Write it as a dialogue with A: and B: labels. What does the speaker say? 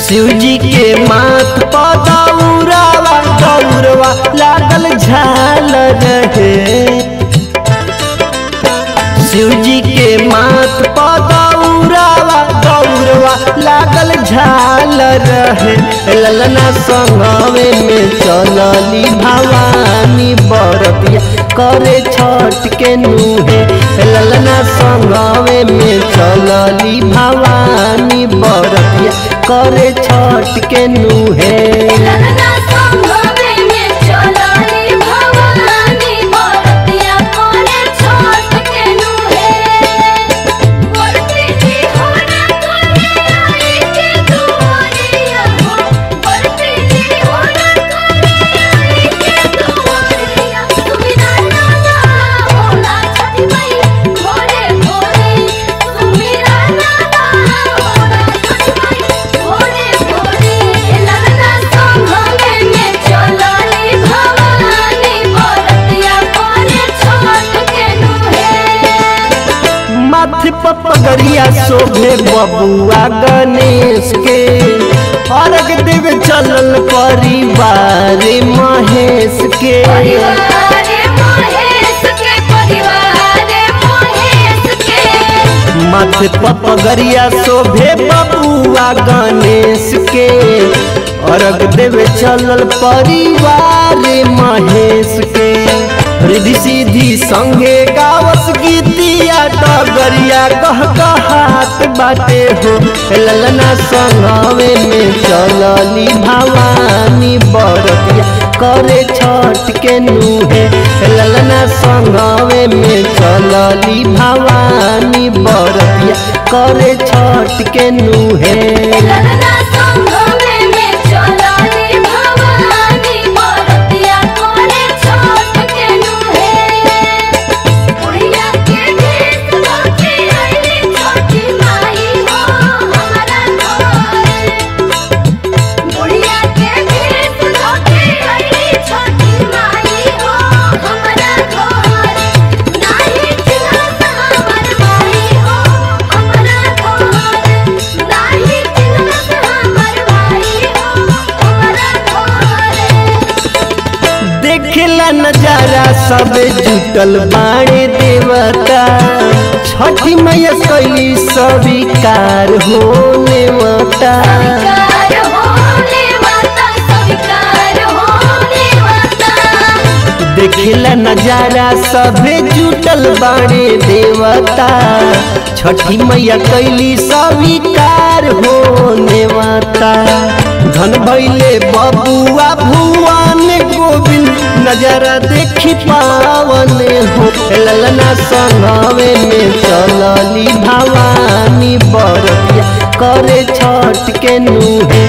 A: शिव जी के माथ पदौरावा दौरवा लागल झालर रहे। शिव जी के माथ पदौरावा दौरवा लागल झालर रहे। ललना संगवे में चलली भवानी बरतिया करे छठ के नुहे। ललना संगवे में चलली भवानी बरतिया करे छठ के नुहे। पगड़िया शोभे बबुआ गणेश के अर्घ देव चलल परिवार महेश के। माथे पगड़िया शोभे बबुआ गणेश के अर्घ देव चलल परिवार महेश के। रिद्धि सीधी संगे गावस गीतिया डगरिया कह हाथ बाटे हो। ललना संगवे में चलली भवानी बरतिया करे छठ के नुहे। ललना संगवे में चलली भवानी बरतिया करे छठ के नुहे। नजारा सब जुटल बाणे देवता छठी मैया कैली स्वीकार हो नेवता। देखेला नजारा सब जुटल बाणे देवता छठी मैया कैली स्वीकार हो नेवता। धन भैले बबुआ भुवन गोविंद नजारा देखी पावन हो। ललना संगवे में चलली भवानी बरतिया करे छठ के नुहे।